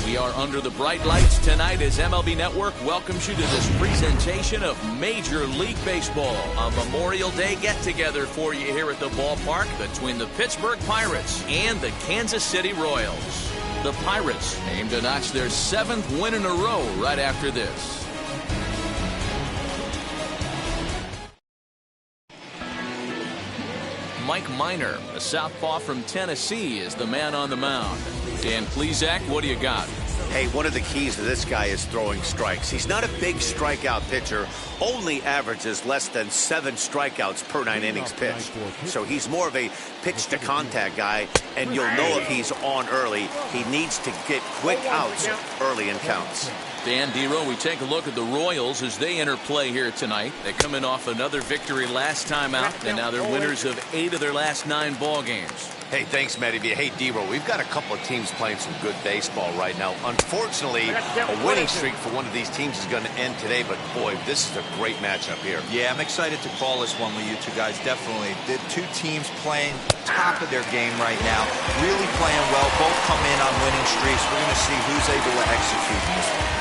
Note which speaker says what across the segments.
Speaker 1: We are under the bright lights tonight as MLB Network welcomes you to this presentation of Major League Baseball. A Memorial Day get-together for you here at the ballpark between the Pittsburgh Pirates and the Kansas City Royals. The Pirates aim to notch their 7th win in a row right after this. Mike Minor, a southpaw from Tennessee, is the man on the mound. Dan Plesac, what do you got?
Speaker 2: Hey, one of the keys to this guy is throwing strikes. He's not a big strikeout pitcher, only averages less than 7 strikeouts per 9 innings pitched. So he's more of a pitch-to-contact guy, and you'll know if he's on early. He needs to get quick outs early in counts.
Speaker 1: Dan Dero, we take a look at the Royals as they enter play here tonight. They come in off another victory last time out, and now they're winners of 8 of their last 9 ball games.
Speaker 2: Hey, thanks, Matty. Hey, Dero, we've got a couple of teams playing some good baseball right now. Unfortunately, a winning streak for one of these teams is going to end today, but boy, this is a great matchup here.
Speaker 3: Yeah, I'm excited to call this one with you two guys, definitely. The two teams playing top of their game right now, really playing well. Both come in on winning streaks. We're going to see who's able to execute this one.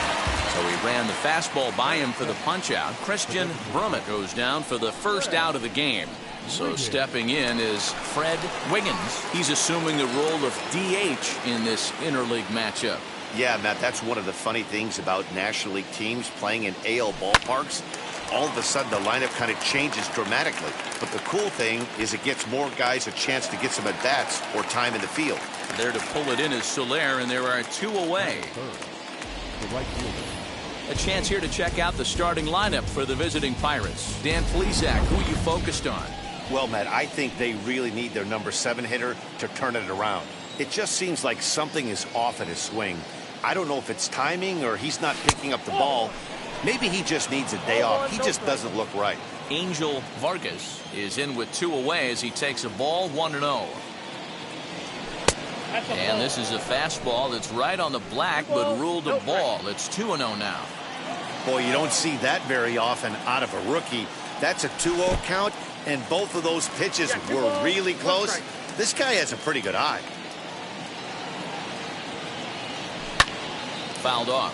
Speaker 1: So he ran the fastball by him for the punch-out. Christian Brummett goes down for the first out of the game. So stepping in is Fred Wiggins. He's assuming the role of DH in this interleague matchup.
Speaker 2: Yeah, Matt, that's one of the funny things about National League teams playing in AL ballparks. All of a sudden, the lineup kind of changes dramatically. But the cool thing is it gets more guys a chance to get some at-bats or time in the field.
Speaker 1: There to pull it in is Soler, and there are 2 away. A chance here to check out the starting lineup for the visiting Pirates. Dan Plesac, who you focused on?
Speaker 2: Well, Matt, I think they really need their number 7 hitter to turn it around. It just seems like something is off at his swing. I don't know if it's timing or he's not picking up the ball. Maybe he just needs a day off. He just doesn't look right.
Speaker 1: Angel Vargas is in with 2 away as he takes a ball 1-0. And this is a fastball that's right on the black but ruled a ball. It's 2-0 now.
Speaker 2: Boy, you don't see that very often out of a rookie. That's a 2-0 count, and both of those pitches were really close. This guy has a pretty good eye.
Speaker 1: Fouled off.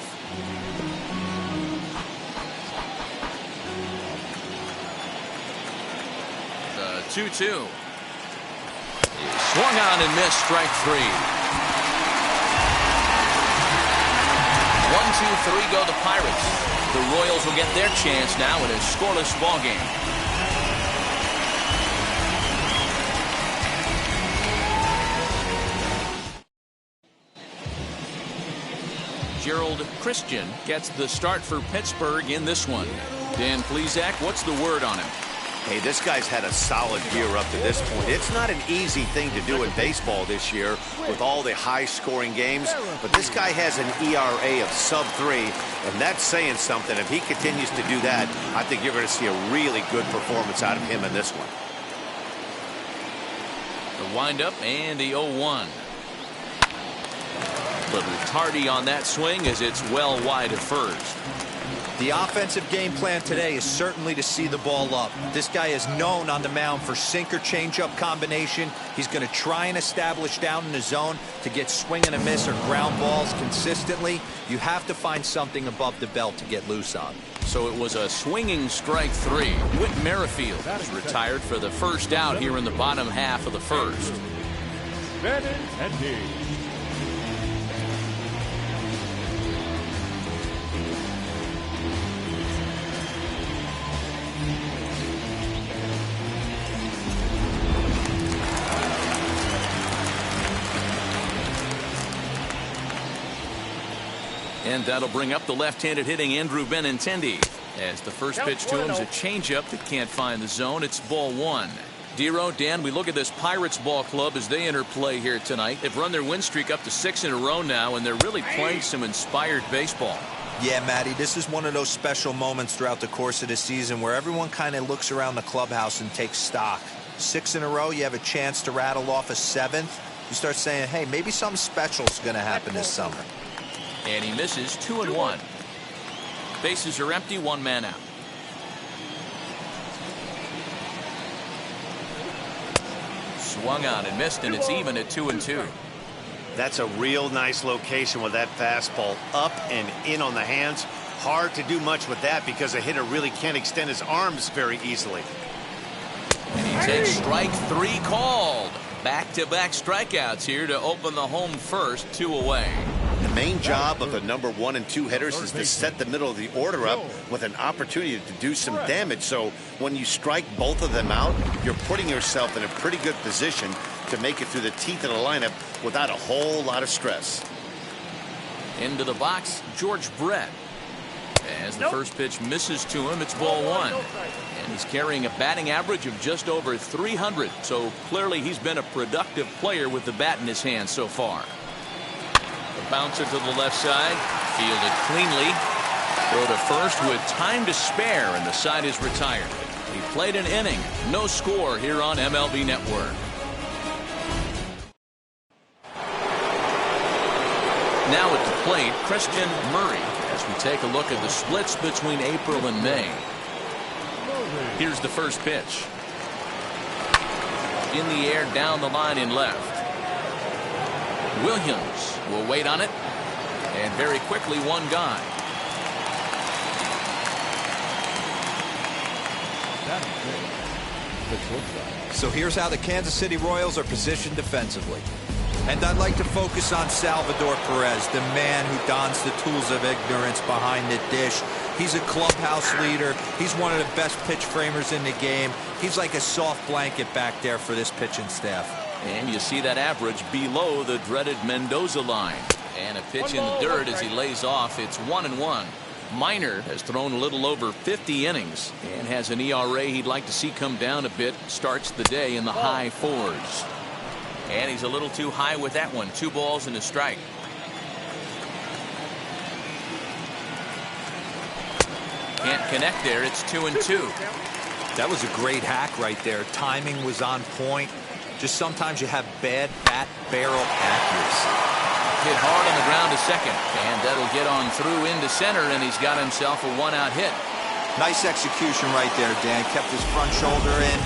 Speaker 1: The 2-2. Swung on and missed, strike 3. 1-2-3 go the Pirates. The Royals will get their chance now in a scoreless ball game. Gerald Christian gets the start for Pittsburgh in this one. Dan Plesac, what's the word on him?
Speaker 2: Hey, this guy's had a solid year up to this point. It's not an easy thing to do in baseball this year with all the high-scoring games, but this guy has an ERA of sub-3, and that's saying something. If he continues to do that, I think you're going to see a really good performance out of him in this one.
Speaker 1: The windup and the 0-1. Little tardy on that swing as it's well wide of first.
Speaker 3: The offensive game plan today is certainly to see the ball up. This guy is known on the mound for sinker changeup combination. He's going to try and establish down in the zone to get swing and a miss or ground balls consistently. You have to find something above the belt to get loose on.
Speaker 1: So it was a swinging strike 3. Whit Merrifield is retired for the first out here in the bottom half of the first. And that'll bring up the left-handed hitting Andrew Benintendi. As the first pitch to him is a changeup that can't find the zone. It's ball 1. Dero, Dan, we look at this Pirates ball club as they enter play here tonight. They've run their win streak up to 6 in a row now, and they're really playing some inspired baseball.
Speaker 3: Yeah, Matty, this is one of those special moments throughout the course of the season where everyone kind of looks around the clubhouse and takes stock. 6 in a row, you have a chance to rattle off a 7th. You start saying, hey, maybe something special is going to happen this summer.
Speaker 1: And he misses 2-1. Bases are empty, 1 man out. Swung on and missed, and it's even at 2-2.
Speaker 2: That's a real nice location with that fastball up and in on the hands. Hard to do much with that because a hitter really can't extend his arms very easily.
Speaker 1: And he takes strike 3 called. Back-to-back strikeouts here to open the home first, 2 away.
Speaker 2: The main job of the number 1 and 2 hitters is to set the middle of the order up with an opportunity to do some damage. So when you strike both of them out, you're putting yourself in a pretty good position to make it through the teeth of the lineup without a whole lot of stress.
Speaker 1: Into the box, George Brett. As the first pitch misses to him, it's ball 1. And he's carrying a batting average of just over 300. So clearly he's been a productive player with the bat in his hand so far. The bouncer to the left side, fielded cleanly. Throw to first with time to spare, and the side is retired. He played an inning, no score here on MLB Network. Now at the plate, Christian Murray, as we take a look at the splits between April and May. Here's the first pitch. In the air, down the line in left. Williams will wait on it, and very quickly one gone.
Speaker 3: So here's how the Kansas City Royals are positioned defensively. And I'd like to focus on Salvador Perez, the man who dons the tools of ignorance behind the dish. He's a clubhouse leader. He's one of the best pitch framers in the game. He's like a soft blanket back there for this pitching staff.
Speaker 1: And you see that average below the dreaded Mendoza line. And a pitch in the dirt as he lays off. It's 1-1. Minor has thrown a little over 50 innings and has an ERA he'd like to see come down a bit. Starts the day in the high 4s. And he's a little too high with that one. 2 balls and a strike. Can't connect there. It's 2-2.
Speaker 3: That was a great hack right there. Timing was on point. Just sometimes you have bad bat barrel accuracy.
Speaker 1: Hit hard on the ground to second. And that'll get on through into center, and he's got himself a 1-out hit.
Speaker 3: Nice execution right there, Dan. Kept his front shoulder in,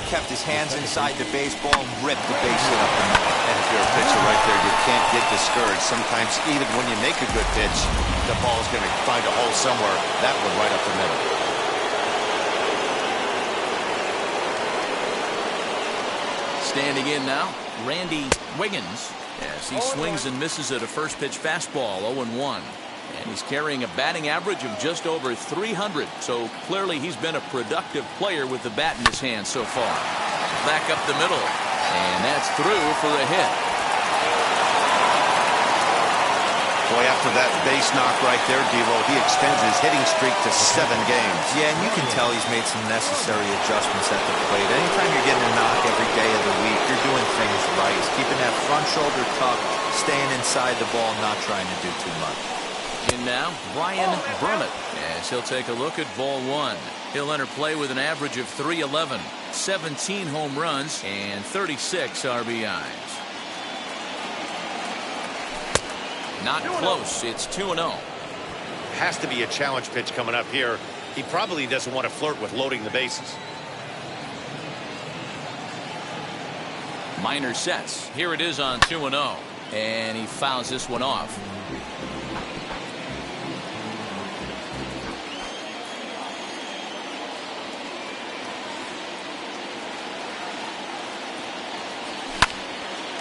Speaker 3: kept his hands inside the baseball, and ripped the base hit up the middle.
Speaker 2: And if you're a pitcher right there, you can't get discouraged. Sometimes even when you make a good pitch, the ball's going to find a hole somewhere. That one right up the middle.
Speaker 1: Standing in now, Randy Wiggins, as he swings and misses at a first pitch fastball, 0-1. And he's carrying a batting average of just over 300. So clearly he's been a productive player with the bat in his hand so far. Back up the middle. And that's through for a hit.
Speaker 2: Boy, after that base knock right there, D-Roll, he extends his hitting streak to 7 games.
Speaker 3: Yeah, and you can tell he's made some necessary adjustments at the plate. Anytime you're getting a knock every day of the week, you're doing things right. He's keeping that front shoulder tucked, staying inside the ball, not trying to do too much.
Speaker 1: In now, Brian Burnett, as he'll take a look at ball 1. He'll enter play with an average of .311, 17 home runs, and 36 RBIs. Not close. It's 2-0.
Speaker 2: Has to be a challenge pitch coming up here. He probably doesn't want to flirt with loading the bases.
Speaker 1: Minor sets. Here it is on 2-0. And he fouls this one off.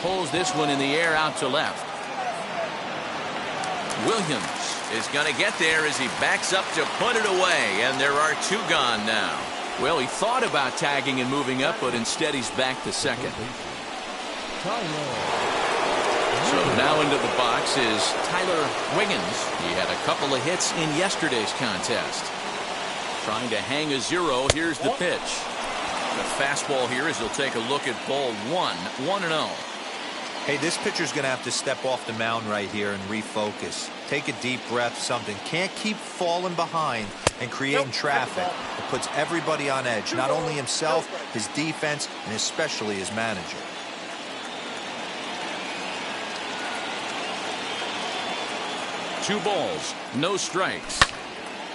Speaker 1: Pulls this one in the air out to left. Williams is going to get there as he backs up to put it away, and there are 2 gone now. Well, he thought about tagging and moving up, but instead he's back to second. So now into the box is Tyler Wiggins. He had a couple of hits in yesterday's contest. Trying to hang a 0. Here's the pitch. The fastball here as he'll take a look at ball 1, 1-0.
Speaker 3: Hey, this pitcher's going to have to step off the mound right here and refocus. Take a deep breath, something. Can't keep falling behind and creating traffic. It puts everybody on edge, not only himself, his defense, and especially his manager.
Speaker 1: Two balls, no strikes.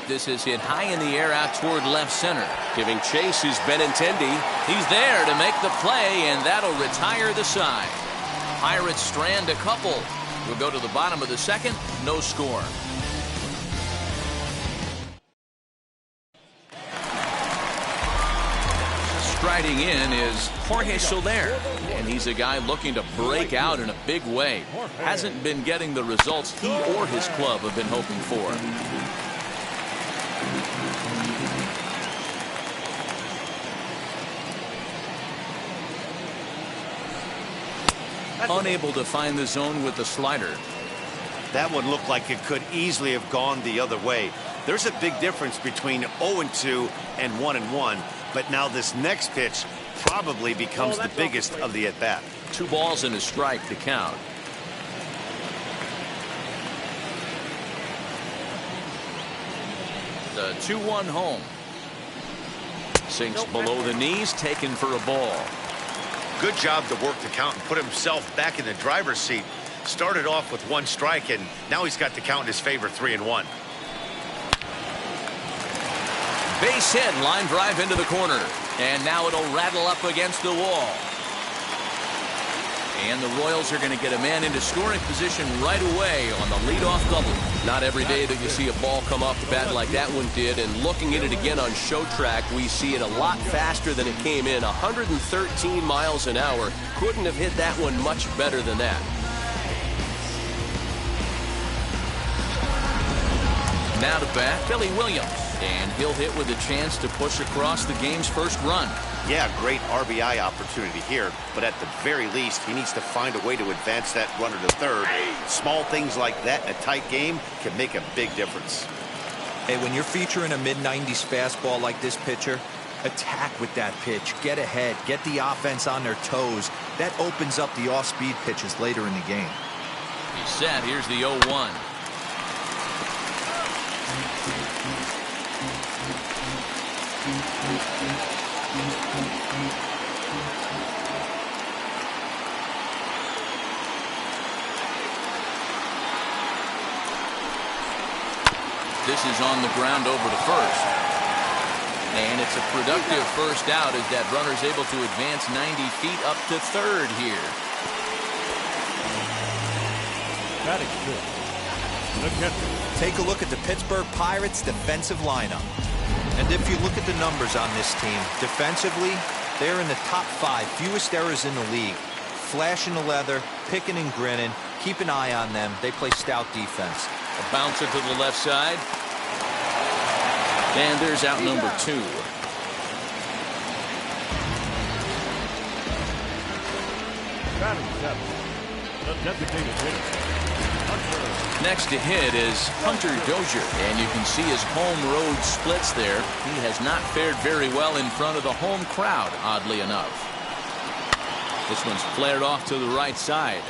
Speaker 1: This is hit high in the air out toward left center. Giving chase is Benintendi. He's there to make the play, and that'll retire the side. Pirates strand a couple. We'll go to the bottom of the second. No score. Striding in is Jorge Soler, and he's a guy looking to break out in a big way. Hasn't been getting the results he or his club have been hoping for. Unable to find the zone with the slider.
Speaker 2: That one looked like it could easily have gone the other way. There's a big difference between 0-2 and 1-1. But now this next pitch probably becomes the biggest of the at-bat.
Speaker 1: 2 balls and a strike to count. The 2-1 home. Sinks below the knees, taken for a ball.
Speaker 2: Good job to work the count and put himself back in the driver's seat. Started off with 1 strike, and now he's got the count in his favor, 3-1.
Speaker 1: Base hit, line drive into the corner. And now it'll rattle up against the wall. And the Royals are going to get a man into scoring position right away on the leadoff double. Not every day that you see a ball come off the bat like that one did. And looking at it again on show track, we see it a lot faster than it came in. 113 miles an hour. Couldn't have hit that one much better than that. Now to bat, Billy Williams. And he'll hit with a chance to push across the game's first run.
Speaker 2: Yeah, great RBI opportunity here, but at the very least, he needs to find a way to advance that runner to third. Small things like that in a tight game can make a big difference.
Speaker 3: Hey, when you're featuring a mid-90s fastball like this pitcher, attack with that pitch. Get ahead. Get the offense on their toes. That opens up the off-speed pitches later in the game.
Speaker 1: He's set. Here's the 0-1. This is on the ground over to first. And it's a productive first out as that runner's able to advance 90 feet up to third here.
Speaker 4: That is good.
Speaker 3: Take a look at the Pittsburgh Pirates defensive lineup. And if you look at the numbers on this team, defensively, they're in the top 5, fewest errors in the league. Flashing the leather, picking and grinning, keep an eye on them. They play stout defense.
Speaker 1: A bouncer to the left side. And there's out number 2.
Speaker 4: Batting 7. The designated hitter.
Speaker 1: Next to hit is Hunter Dozier, and you can see his home road splits there. He has not fared very well in front of the home crowd, oddly enough. This one's flared off to the right side.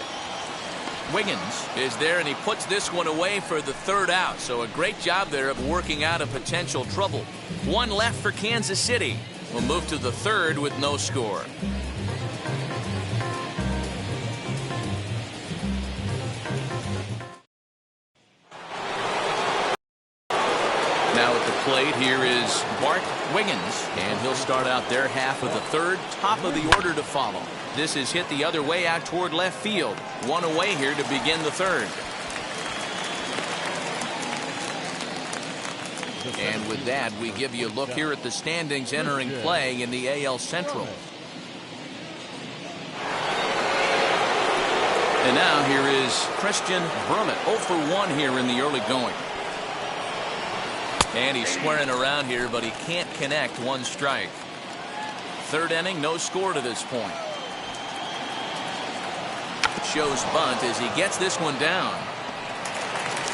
Speaker 1: Wiggins is there, and he puts this one away for the third out. So a great job there of working out a potential trouble. 1 left for Kansas City. We'll move to the third with no score. Now at the plate here is Bart Wiggins, and he'll start out their half of the third, top of the order to follow. This is hit the other way out toward left field. 1 away here to begin the third. And with that, we give you a look here at the standings entering play in the AL Central. And now here is Christian Brummett, 0 for 1 here in the early going. And he's squaring around here, but he can't connect. 1 strike. Third inning, no score to this point. Shows bunt as he gets this one down.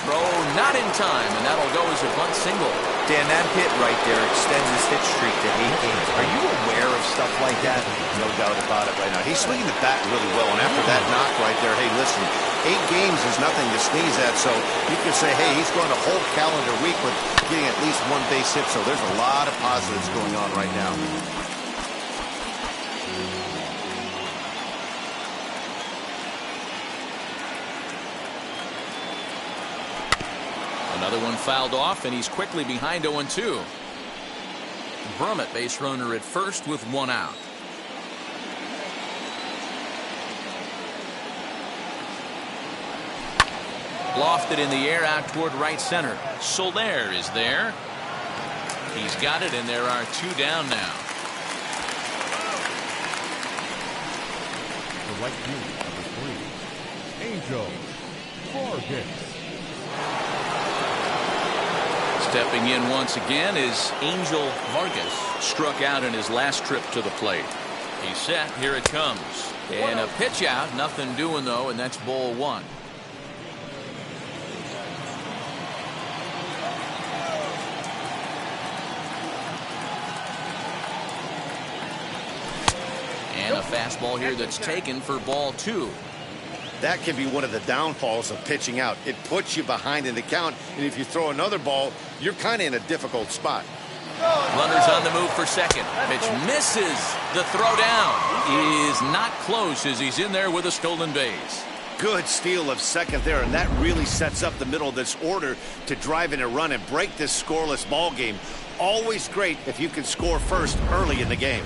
Speaker 1: Throw not in time, and that'll go as a bunt single.
Speaker 3: Dan, that hit right there extends his hit streak to 8 games. Are you aware of stuff like that?
Speaker 2: No doubt about it right now. He's swinging the bat really well, and after that knock right there, hey, listen, 8 games is nothing to sneeze at, so you can say, hey, he's going a whole calendar week with getting at least 1 base hit, so there's a lot of positives going on right now.
Speaker 1: Another one fouled off, and he's quickly behind 0-2. Brummett, base runner at first with 1 out. Lofted in the air out toward right center. Soler is there. He's got it, and there are 2 down now.
Speaker 4: The right fielder, number 3, Angel Vargas.
Speaker 1: Stepping in once again is Angel Vargas. Struck out in his last trip to the plate. He's set. Here it comes. And a pitch out. Nothing doing, though, and that's ball 1. And a fastball here that's taken for ball 2.
Speaker 2: That can be one of the downfalls of pitching out. It puts you behind in the count, and if you throw another ball, you're kind of in a difficult spot.
Speaker 1: Runners on the move for second. Pitch misses. The throw down is not close as he's in there with a stolen base.
Speaker 2: Good steal of second there, and that really sets up the middle of this order to drive in a run and break this scoreless ball game. Always great if you can score first early in the game.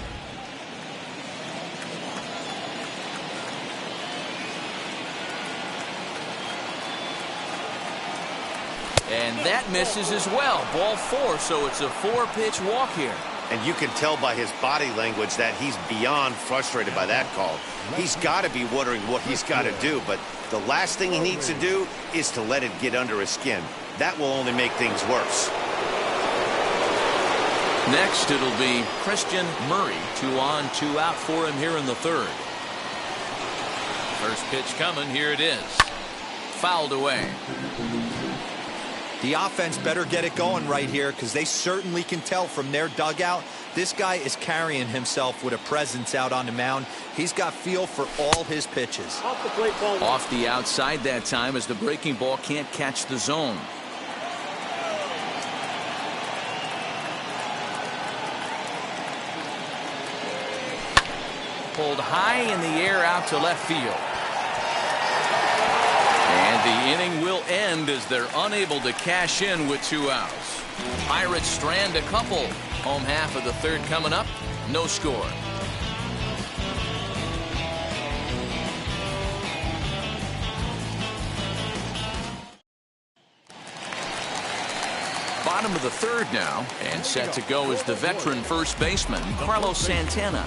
Speaker 1: And that misses as well. Ball 4, so it's a 4-pitch walk here.
Speaker 2: And you can tell by his body language that he's beyond frustrated by that call. He's got to be wondering what he's got to do, but the last thing he needs to do is to let it get under his skin. That will only make things worse.
Speaker 1: Next, it'll be Christian Murray. 2 on, 2 out for him here in the 3rd. First pitch coming. Here it is. Fouled away.
Speaker 3: The offense better get it going right here, because they certainly can tell from their dugout this guy is carrying himself with a presence out on the mound. He's got feel for all his pitches.
Speaker 1: Off the outside that time as the breaking ball can't catch the zone. Pulled high in the air out to left field. And the inning will end as they're unable to cash in with 2 outs. Pirates strand a couple. Home half of the 3rd coming up. No score. Bottom of the 3rd now, and set to go is the veteran first baseman, Carlos Santana.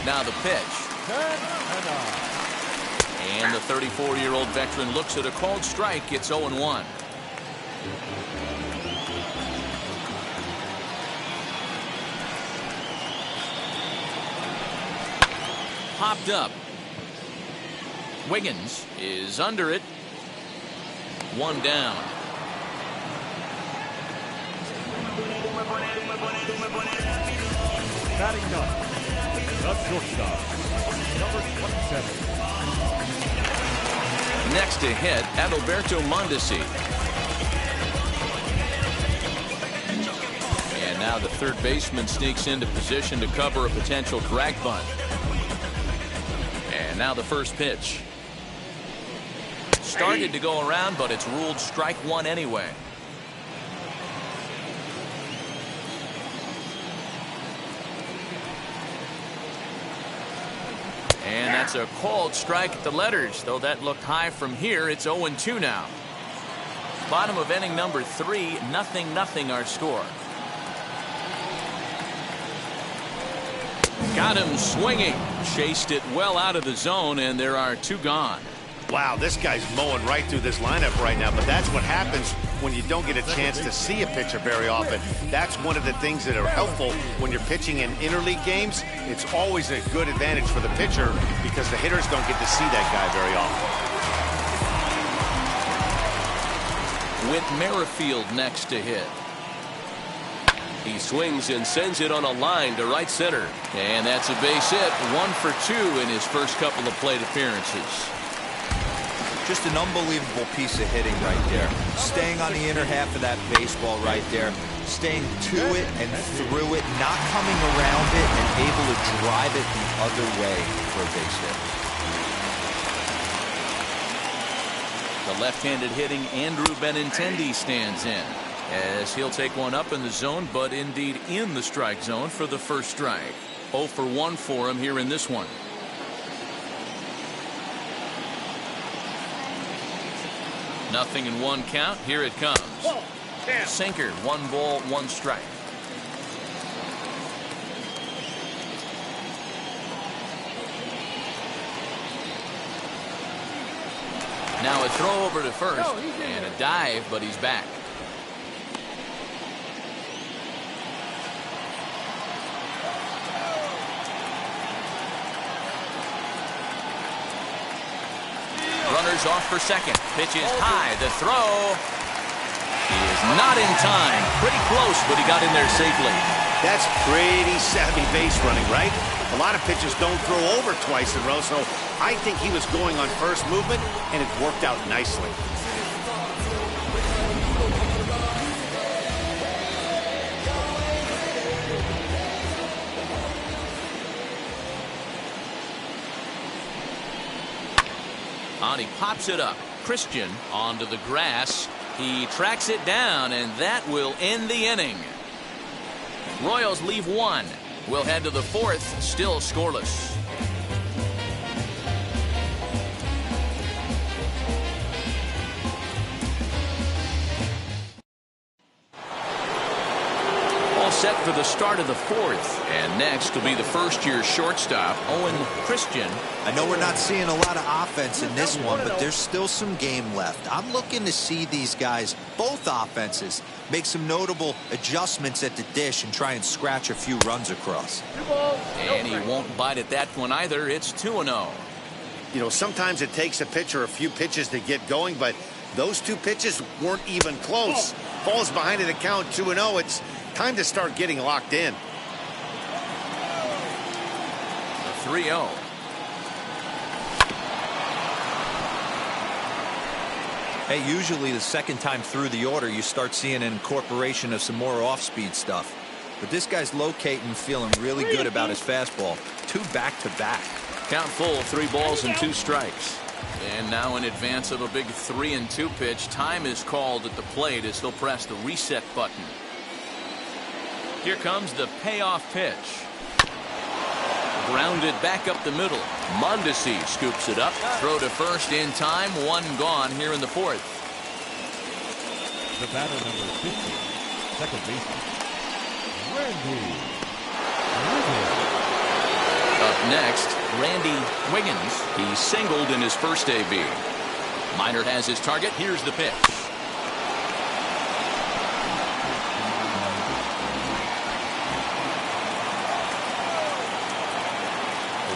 Speaker 1: Now the pitch. And the 34-year-old veteran looks at a called strike. It's 0-1. Popped up. Wiggins is under it. 1 down.
Speaker 4: Batting ninth, the shortstop, number 27.
Speaker 1: Next to hit, Adalberto Mondesi. And now the 3rd baseman sneaks into position to cover a potential drag bunt. And now the first pitch. Started to go around, but it's ruled strike 1 anyway. And that's a called strike at the letters, though that looked high from here. It's 0-2 now. Bottom of inning number 3, 0-0 our score. Got him swinging. Chased it well out of the zone, and there are 2 gone.
Speaker 2: Wow, this guy's mowing right through this lineup right now, but that's what happens when you don't get a chance to see a pitcher very often. That's one of the things that are helpful when you're pitching in interleague games. It's always a good advantage for the pitcher because the hitters don't get to see that guy very often.
Speaker 1: With Merrifield next to hit. He swings and sends it on a line to right center. And that's a base hit. 1 for 2 in his first couple of plate appearances.
Speaker 3: Just an unbelievable piece of hitting right there. Staying on the inner half of that baseball right there. Staying to it and through it. Not coming around it and able to drive it the other way for a base hit.
Speaker 1: The left-handed hitting Andrew Benintendi stands in, as he'll take one up in the zone, but indeed in the strike zone for the first strike. 0 for 1 for him here in this one. 0-1 count. Here it comes. Sinker, 1 ball, 1 strike. Now a throw over to first and a dive, but he's back. Runners off for second. Pitch is high. The throw is not in time. Pretty close, but he got in there safely.
Speaker 2: That's pretty savvy base running, right? A lot of pitchers don't throw over twice in a row, so I think he was going on first movement, and it worked out nicely.
Speaker 1: And he pops it up. Christian onto the grass. He tracks it down, and that will end the inning. Royals leave 1. We'll head to the 4th, still scoreless. All set for the start of the 4th. And next will be the first-year shortstop, Owen Christian.
Speaker 3: I know we're not seeing a lot of offense in this one, but there's still some game left. I'm looking to see these guys, both offenses, make some notable adjustments at the dish and try and scratch a few runs across.
Speaker 1: And he won't bite at that one either. It's 2-0.
Speaker 2: You know, sometimes it takes a pitcher a few pitches to get going, but those 2 pitches weren't even close. Falls behind at the count 2-0. It's time to start getting locked in.
Speaker 1: 3-0.
Speaker 3: Hey, usually the second time through the order, you start seeing an incorporation of some more off-speed stuff. But this guy's locating, feeling really good about his fastball. 2 back-to-back.
Speaker 1: Count full, 3 balls and 2 strikes. And now in advance of a big 3-2 pitch, time is called at the plate as he'll press the reset button. Here comes the payoff pitch. Grounded back up the middle. Mondesi scoops it up. Throw to first in time. 1 gone here in the 4th.
Speaker 4: The batter number 50, second baseman, Randy.
Speaker 1: Up next, Randy Wiggins. He singled in his first AB. Minor has his target. Here's the pitch.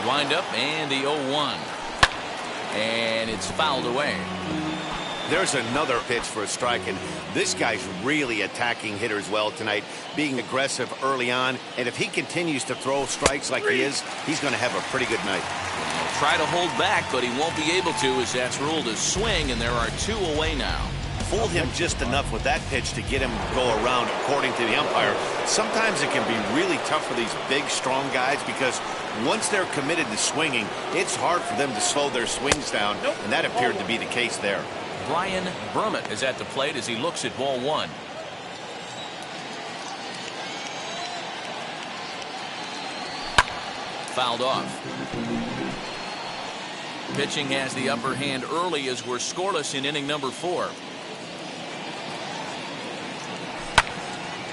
Speaker 1: Wind up and the 0-1. And it's fouled away.
Speaker 2: There's another pitch for a strike, and this guy's really attacking hitters well tonight, being aggressive early on. And if he continues to throw strikes like he is, he's going to have a pretty good night.
Speaker 1: He'll try to hold back, but he won't be able to as that's ruled a swing, and there are 2 away now.
Speaker 2: Fooled him just enough with that pitch to get him to go around, according to the umpire. Sometimes it can be really tough for these big, strong guys because once they're committed to swinging, it's hard for them to slow their swings down, and that appeared to be the case there.
Speaker 1: Brian Burmett is at the plate as he looks at ball 1. Fouled off. Pitching has the upper hand early as we're scoreless in inning number 4.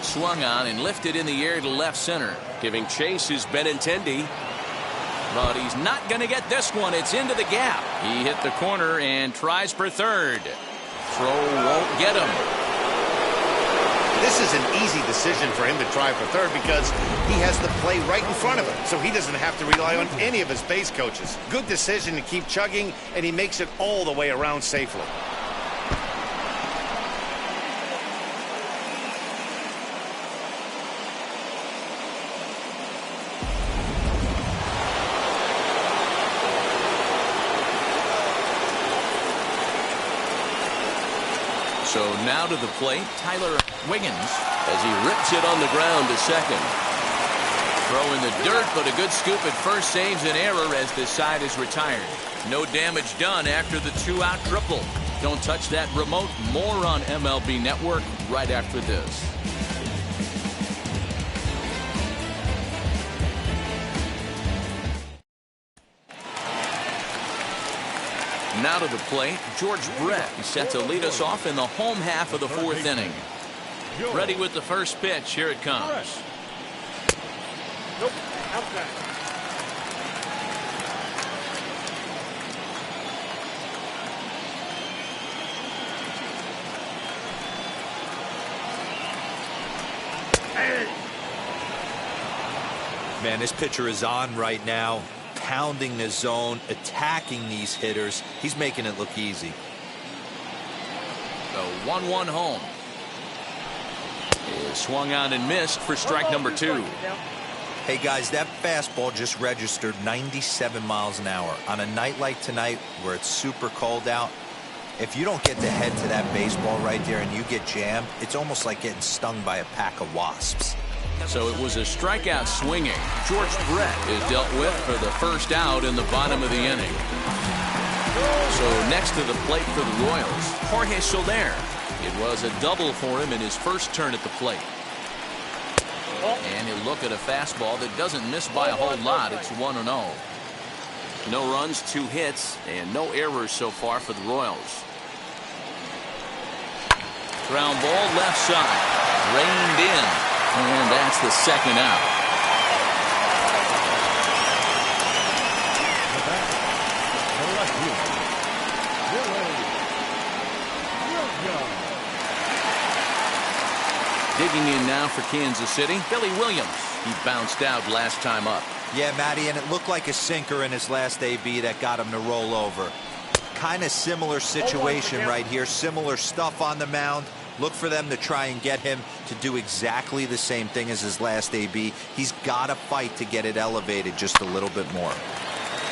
Speaker 1: Swung on and lifted in the air to left center. Giving chase is Benintendi. But he's not going to get this one. It's into the gap. He hit the corner and tries for third. Throw won't get him.
Speaker 2: This is an easy decision for him to try for third because he has the play right in front of him, so he doesn't have to rely on any of his base coaches. Good decision to keep chugging, and he makes it all the way around safely.
Speaker 1: So now to the plate, Tyler Wiggins as he rips it on the ground to second. Throw in the dirt, but a good scoop at first saves an error as this side is retired. No damage done after the 2-out triple. Don't touch that remote. More on MLB Network right after this. Now to the plate, George Brett. He's set to lead us off in the home half of the fourth inning. Ready with the first pitch. Here it comes.
Speaker 5: Nope. Outside.
Speaker 3: Man, this pitcher is on right now, pounding the zone, attacking these hitters. He's making it look easy.
Speaker 1: The 1-1 home. Is swung on and missed for strike number 2.
Speaker 3: Hey guys, that fastball just registered 97 miles an hour. On a night like tonight where it's super cold out, if you don't get the head to that baseball right there and you get jammed, it's almost like getting stung by a pack of wasps.
Speaker 1: So it was a strikeout swinging. George Brett is dealt with for the first out in the bottom of the inning. So next to the plate for the Royals, Jorge Soler. It was a double for him in his first turn at the plate. And he'll look at a fastball that doesn't miss by a whole lot. It's 1-0. No runs, 2 hits, and no errors so far for the Royals. Ground ball left side. Reined in. And that's the second out. Digging in now for Kansas City, Billy Williams. He bounced out last time up.
Speaker 3: Yeah, Matty, and it looked like a sinker in his last AB that got him to roll over. Kind of similar situation right here. Similar stuff on the mound. Look for them to try and get him to do exactly the same thing as his last AB. He's got to fight to get it elevated just a little bit more.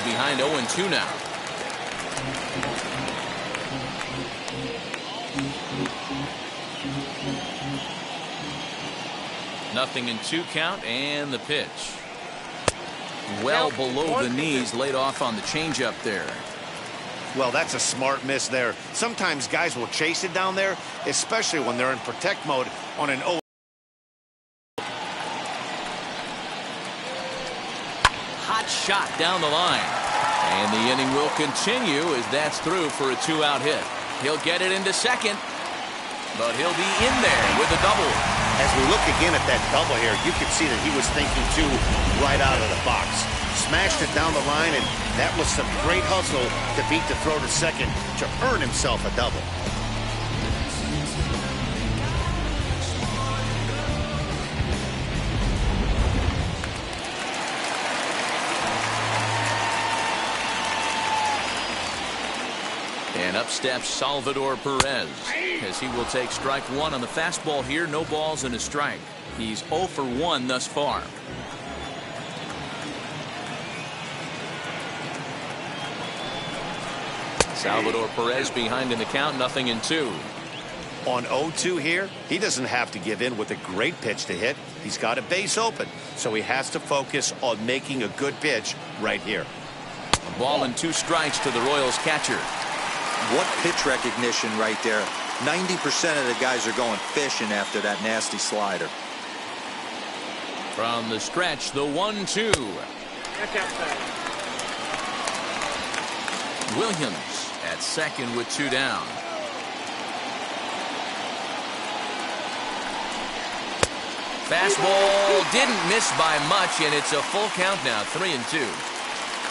Speaker 1: Behind 0-2 now. Nothing in 2 count, and the pitch. Well below the knees, laid off on the changeup there.
Speaker 2: Well, that's a smart miss there. Sometimes guys will chase it down there, especially when they're in protect mode on an 0.
Speaker 1: Hot shot down the line. And the inning will continue as that's through for a 2-out hit. He'll get it into second, but he'll be in there with a double.
Speaker 2: As we look again at that double here, you can see that he was thinking too right out of the box. Smashed it down the line, and that was some great hustle to beat the throw to second to earn himself a double.
Speaker 1: And up steps Salvador Perez as he will take strike 1 on the fastball here. No balls and a strike. He's 0 for 1 thus far. Salvador Perez behind in the count, 0-2.
Speaker 2: On 0-2 here, he doesn't have to give in with a great pitch to hit. He's got a base open, so he has to focus on making a good pitch right here.
Speaker 1: A ball and 2 strikes to the Royals catcher.
Speaker 3: What pitch recognition right there. 90% of the guys are going fishing after that nasty slider.
Speaker 1: From the stretch, the 1-2.
Speaker 5: That's outside.
Speaker 1: Williams at second with 2 down. Fastball didn't miss by much, and it's a full count now, 3-2.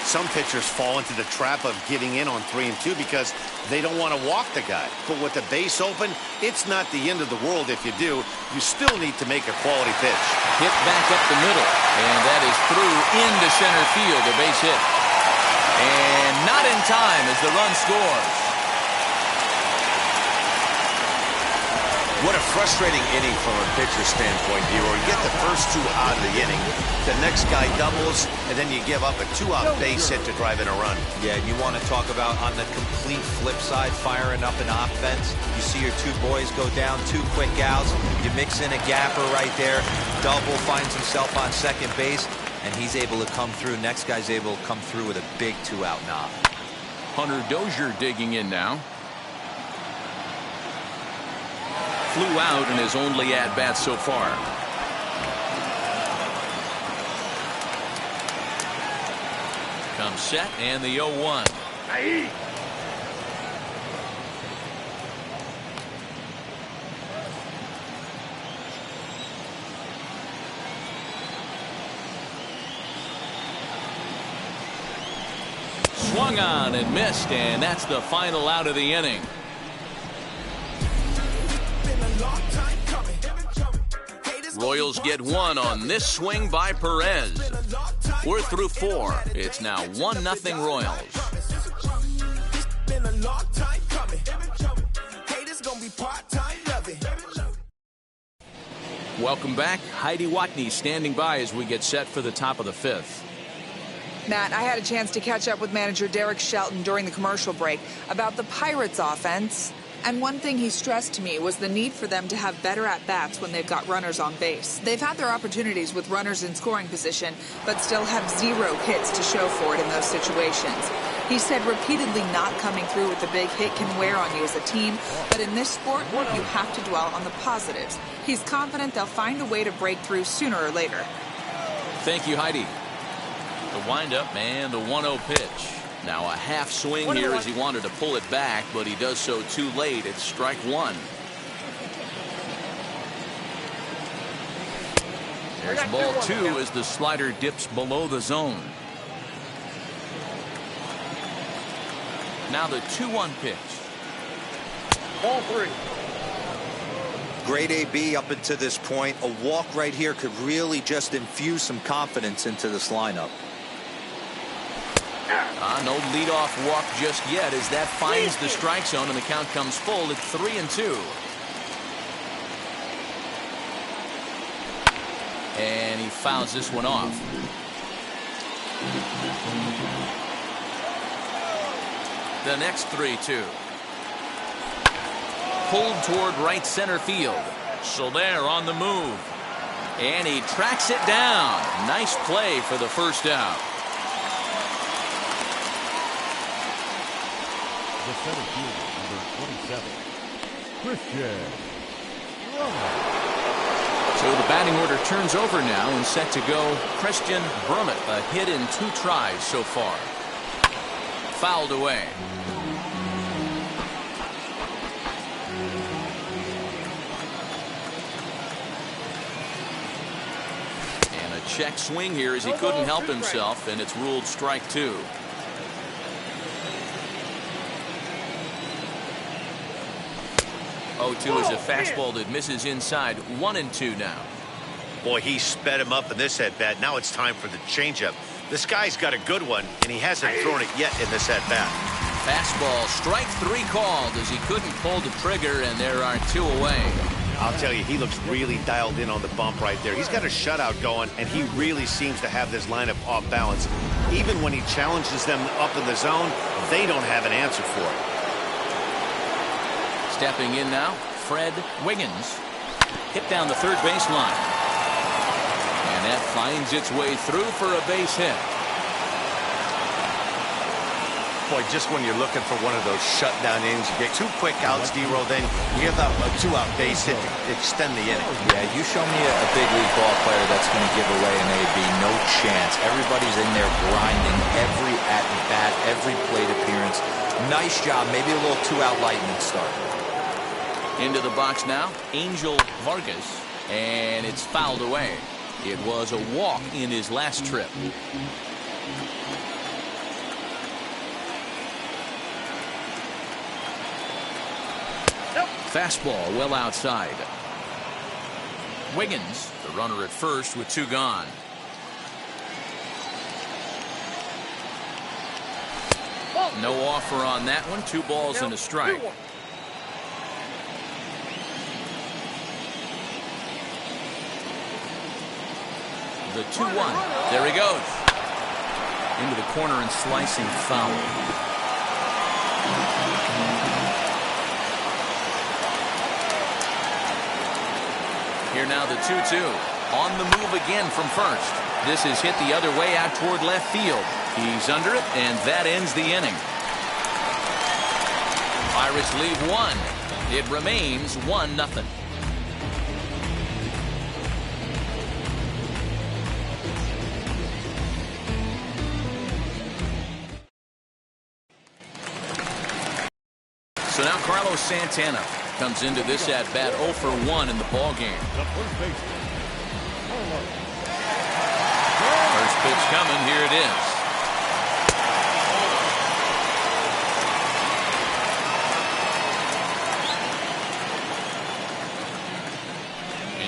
Speaker 2: Some pitchers fall into the trap of giving in on 3-2 because they don't want to walk the guy. But with the base open, it's not the end of the world if you do. You still need to make a quality pitch.
Speaker 1: Hit back up the middle, and that is through into center field, a base hit. And not in time as the run scores.
Speaker 2: What a frustrating inning from a pitcher's standpoint, viewer. You get the first 2 out of the inning. The next guy doubles, and then you give up a 2-out base hit to drive in a run.
Speaker 3: Yeah, and you want to talk about on the complete flip side, firing up an offense. You see your 2 boys go down, 2 quick outs. You mix in a gapper right there. Double finds himself on second base, and he's able to come through. Next guy's able to come through with a big 2-out knock.
Speaker 1: Hunter Dozier digging in now. Flew out in his only at-bat so far. Comes set, and the 0-1. swung on and missed, and that's the final out of the inning. Royals get one on this swing by Perez. We're through 4. It's now 1-0 Royals. Welcome back. Heidi Watney standing by as we get set for the top of the 5th.
Speaker 6: Matt, I had a chance to catch up with manager Derek Shelton during the commercial break about the Pirates offense. And one thing he stressed to me was the need for them to have better at-bats when they've got runners on base. They've had their opportunities with runners in scoring position, but still have 0 hits to show for it in those situations. He said repeatedly not coming through with a big hit can wear on you as a team, but in this sport, you have to dwell on the positives. He's confident they'll find a way to break through sooner or later.
Speaker 1: Thank you, Heidi. The windup and the 1-0 pitch. Now a half swing here as he wanted to pull it back, but he does so too late. It's strike 1. There's ball 2 as the slider dips below the zone. Now the 2-1 pitch.
Speaker 5: Ball 3.
Speaker 3: Great AB up until this point. A walk right here could really just infuse some confidence into this lineup.
Speaker 1: No leadoff walk just yet as that finds the strike zone and the count comes full at 3-2. And he fouls this one off. The next 3-2. Pulled toward right center field. Soler on the move. And he tracks it down. Nice play for the first out.
Speaker 4: The center fielder, number 27, Christian.
Speaker 1: So the batting order turns over now and set to go Christian Brummett. A hit in 2 tries so far. Fouled away. And a check swing here as he couldn't help himself, and it's ruled strike 2. 0-2 is a fastball that misses inside. 1-2 now.
Speaker 2: Boy, he sped him up in this at-bat. Now it's time for the changeup. This guy's got a good one, and he hasn't thrown it yet in this at-bat.
Speaker 1: Fastball, strike 3 called as he couldn't pull the trigger, and there are 2 away.
Speaker 2: I'll tell you, he looks really dialed in on the bump right there. He's got a shutout going, and he really seems to have this lineup off balance. Even when he challenges them up in the zone, they don't have an answer for it.
Speaker 1: Stepping in now, Fred Wiggins. Hit down the third baseline. And that finds its way through for a base hit.
Speaker 2: Boy, just when you're looking for one of those shutdown innings, you get 2 quick outs, D-Row, then you give up a 2-out base hit to extend the inning.
Speaker 3: Yeah, you show me a big league ball player that's going to give away an AB. No chance. Everybody's in there grinding every at-bat, every plate appearance. Nice job. Maybe a little 2-out lightning start.
Speaker 1: Into the box now, Angel Vargas, and it's fouled away. It was a walk in his last trip. Fastball well outside. Wiggins, the runner at first with 2 gone. No offer on that one. 2 balls and a strike. The 2-1. There he goes. Into the corner and slicing foul. Here now the 2-2. On the move again from first. This is hit the other way out toward left field. He's under it, and that ends the inning. Pirates leave 1. It remains 1-0. So now Carlos Santana comes into this at-bat 0 for 1 in the ballgame. First pitch coming. Here it is.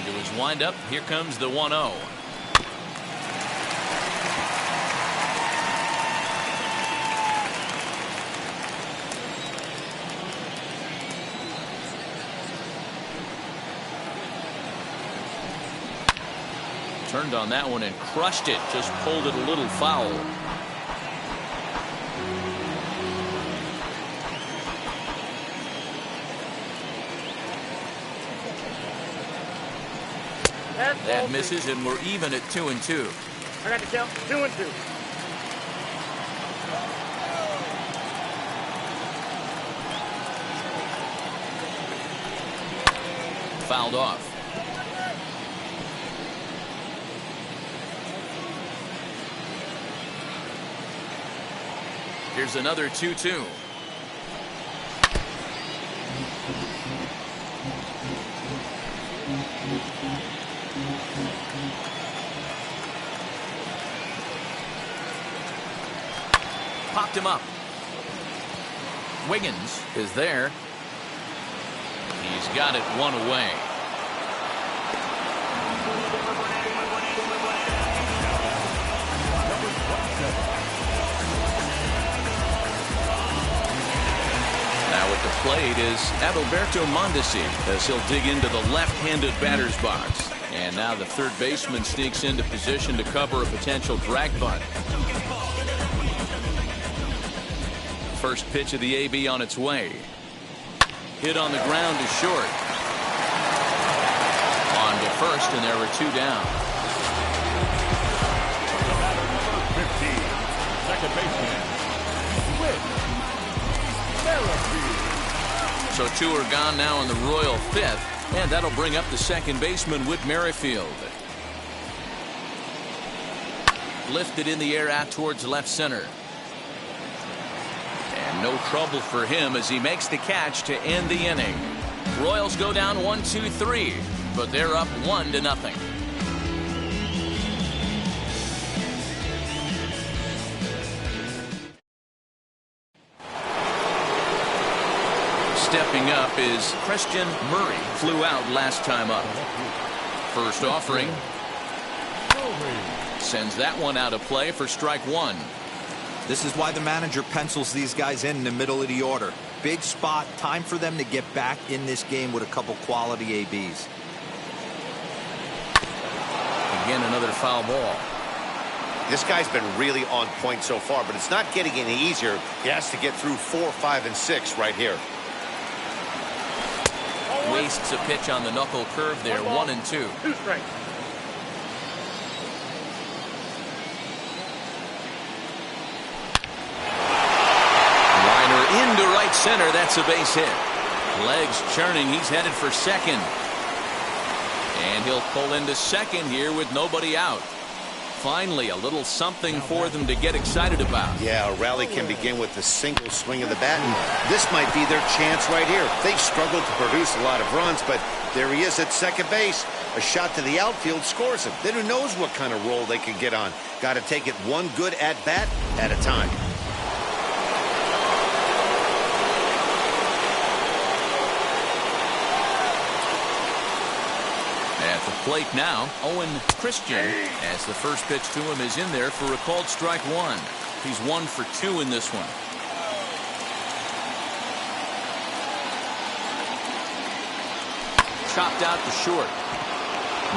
Speaker 1: Into his windup. Here comes the 1-0. Turned on that one and crushed it. Just pulled it a little foul. That misses, and we're even at 2-2.
Speaker 5: I got the count. 2-2.
Speaker 1: Fouled off. Here's another 2-2. Popped him up. Wiggins is there. He's got it one away. Now at the plate is Adalberto Mondesi as he'll dig into the left-handed batter's box. And now the third baseman sneaks into position to cover a potential drag bunt. First pitch of the AB on its way. Hit on the ground to short. On to first, and there were two down.
Speaker 4: Second baseman.
Speaker 1: So two are gone now in the Royal fifth, and that'll bring up the second baseman, Whit Merrifield. Lifted in the air out towards left center. And no trouble for him as he makes the catch to end the inning. Royals go down 1-2-3, but they're up 1-0. Stepping up is Christian Murray. Flew out last time up. First offering. Sends that one out of play for strike one.
Speaker 3: This is why the manager pencils these guys in the middle of the order. Big spot. Time for them to get back in this game with a couple quality ABs.
Speaker 1: Again, another foul ball.
Speaker 2: This guy's been really on point so far, but it's not getting any easier. He has to get through 4, 5, and 6 right here.
Speaker 1: Wastes a pitch on the knuckle curve there. 1-2.
Speaker 5: 2 strikes.
Speaker 1: Liner into right center. That's a base hit. Legs churning. He's headed for second. And he'll pull into second here with nobody out. Finally, a little something for them to get excited about.
Speaker 2: Yeah, a rally can begin with a single swing of the bat, and this might be their chance right here. They've struggled to produce a lot of runs, but there he is at second base. A shot to the outfield scores him. Then who knows what kind of roll they can get on. Got to take it one good at-bat at a time.
Speaker 1: At the plate now, Owen Christian, as the first pitch to him is in there for a called strike one. He's 1 for 2 in this one. Chopped out to short.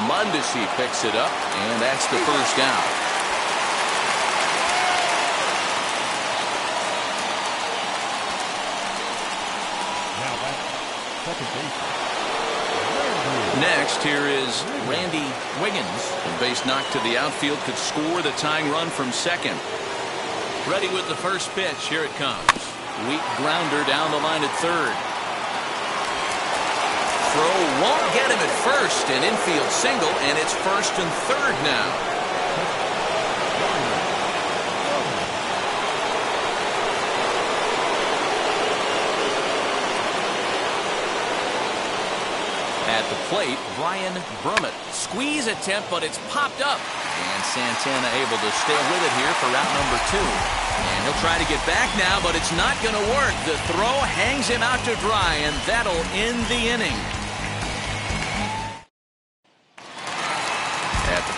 Speaker 1: Mondesi picks it up, and that's the first down.
Speaker 4: Now that's second base.
Speaker 1: Next, here is Randy Wiggins. A base knock to the outfield could score the tying run from second. Ready with the first pitch. Here it comes. Weak grounder down the line at third. Throw won't get him at first. An infield single, and it's first and third now. At the plate, Brian Brummett. Squeeze attempt, but it's popped up. And Santana able to stay with it here for route number 2. And he'll try to get back now, but it's not going to work. The throw hangs him out to dry, and that'll end the inning.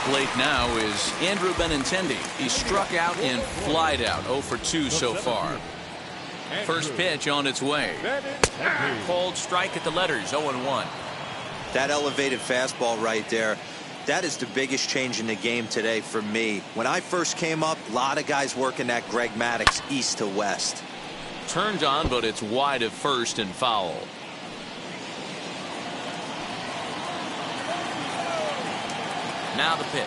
Speaker 1: plate now is Andrew Benintendi. He struck out and flied out. 0 for 2 so far. First pitch on its way. Cold strike at the letters. 0-1.
Speaker 3: That elevated fastball right there, that is the biggest change in the game today for me. When I first came up, a lot of guys working that Greg Maddux east to west.
Speaker 1: Turned on, but it's wide of first and foul. Now the pitch.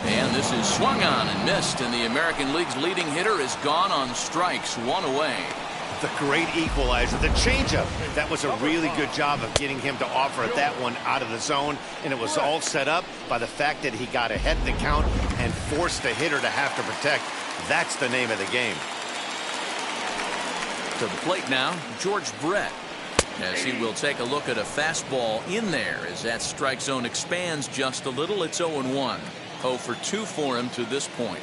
Speaker 1: And this is swung on and missed, and the American League's leading hitter is gone on strikes, 1 away.
Speaker 2: The great equalizer, the changeup. That was a really good job of getting him to offer at that one out of the zone, and it was all set up by the fact that he got ahead of the count and forced the hitter to have to protect. That's the name of the game.
Speaker 1: To the plate now, George Brett, as he will take a look at a fastball in there as that strike zone expands just a little. It's 0-1. 0 for 2 for him to this point.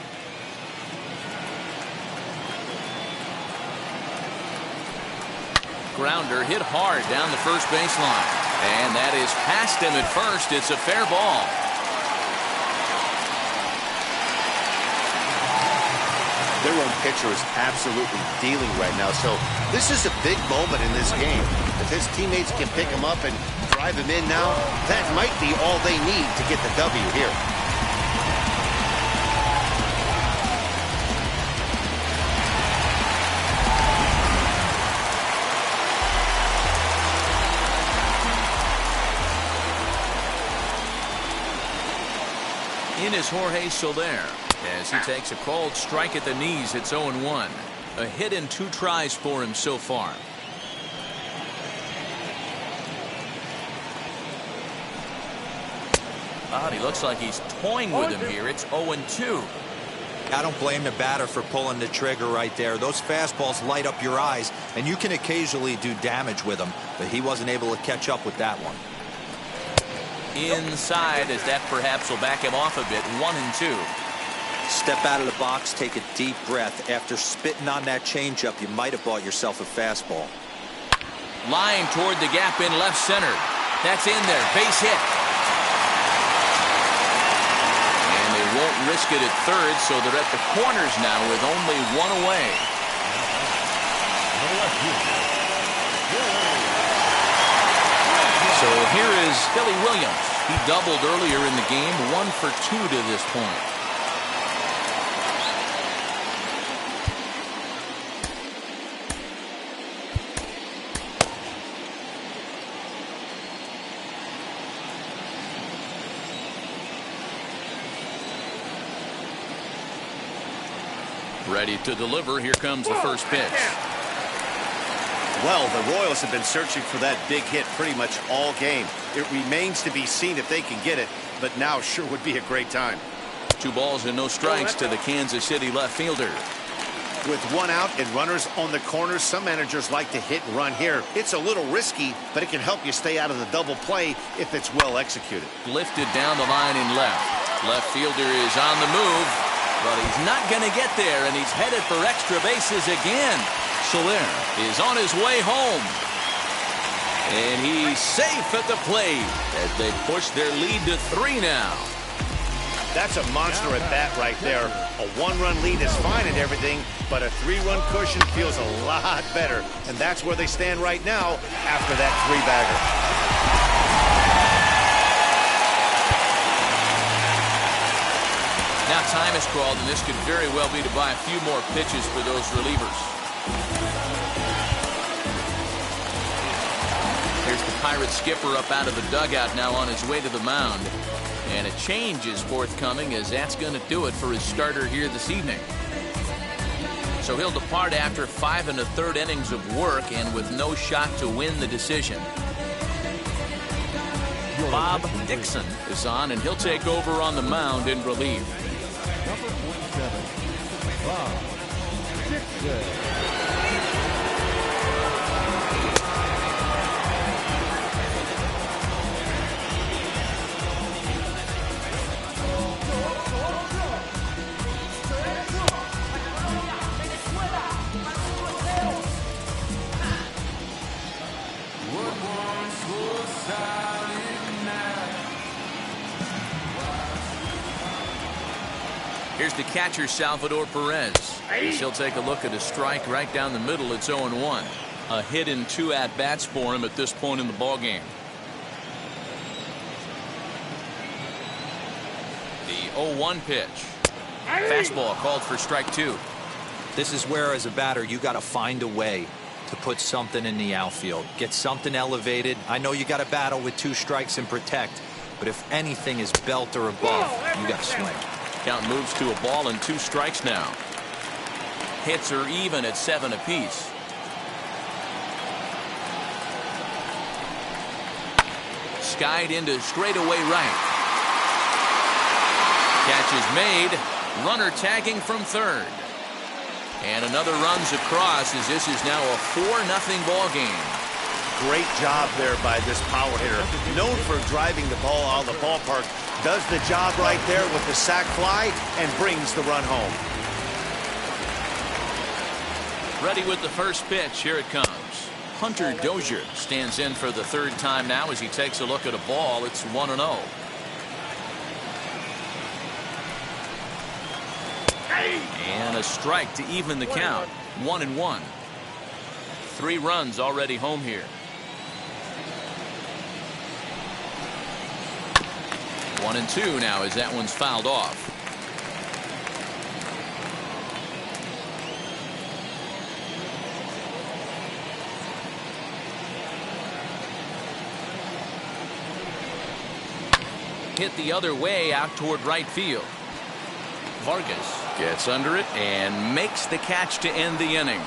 Speaker 1: Grounder hit hard down the first baseline, and that is past him at first. It's a fair ball.
Speaker 2: Their own pitcher is absolutely dealing right now, so this is a big moment in this game. If his teammates can pick him up and drive him in now, that might be all they need to get the W here.
Speaker 1: In is Jorge Soler as he takes a called strike at the knees. It's 0-1. A hit and 2 tries for him so far. He looks like he's toying with him here. It's 0-2.
Speaker 3: I don't blame the batter for pulling the trigger right there. Those fastballs light up your eyes, and you can occasionally do damage with them, but he wasn't able to catch up with that one.
Speaker 1: Inside, as that perhaps will back him off a bit. 1-2.
Speaker 3: Step out of the box, take a deep breath. After spitting on that changeup, you might have bought yourself a fastball.
Speaker 1: Line toward the gap in left center. That's in there. Base hit. And they won't risk it at third, so they're at the corners now with only 1 away. So here is Billy Williams. He doubled earlier in the game. 1 for 2 to this point. Ready to deliver. Here comes the first pitch.
Speaker 2: Well, the Royals have been searching for that big hit pretty much all game. It remains to be seen if they can get it, but now sure would be a great time.
Speaker 1: 2 balls and no strikes to the Kansas City left fielder.
Speaker 2: With 1 out and runners on the corners, some managers like to hit and run here. It's a little risky, but it can help you stay out of the double play if it's well executed.
Speaker 1: Lifted down the line in left. Left fielder is on the move, but he's not going to get there, and he's headed for extra bases again. Soler is on his way home. And he's safe at the plate as they push their lead to 3 now.
Speaker 2: That's a monster at bat right there. A 1-run lead is fine and everything, but a 3-run cushion feels a lot better. And that's where they stand right now after that 3-bagger.
Speaker 1: Now time is called, and this could very well be to buy a few more pitches for those relievers. Here's the Pirates skipper up out of the dugout now on his way to the mound. And a change is forthcoming, as that's going to do it for his starter here this evening. So he'll depart after 5 1/3 innings of work and with no shot to win the decision. Bob Dixon is on, and he'll take over on the mound in relief.
Speaker 4: Number 47, Bob Dixon.
Speaker 1: Here's the catcher, Salvador Perez. He'll take a look at a strike right down the middle. It's 0-1. A hit in 2 at-bats for him at this point in the ballgame. The 0-1 pitch. Fastball called for strike 2.
Speaker 3: This is where, as a batter, you got to find a way to put something in the outfield. Get something elevated. I know you got to battle with 2 strikes and protect, but if anything is belt or above, you got to swing.
Speaker 1: Count moves to a ball and 2 strikes now. Hits are even at 7 apiece. Skied into straightaway right. Catch is made. Runner tagging from third. And another runs across as this is now a 4-0 ball game.
Speaker 2: Great job there by this power hitter. Known for driving the ball out of the ballpark. Does the job right there with the sac fly and brings the run home.
Speaker 1: Ready with the first pitch. Here it comes. Hunter Dozier stands in for the 3rd time now as he takes a look at a ball. It's 1-0. And a strike to even the count. 1-1. 3 runs already home here. 1-2 now as that one's fouled off. Hit the other way out toward right field. Vargas gets under it and makes the catch to end the inning.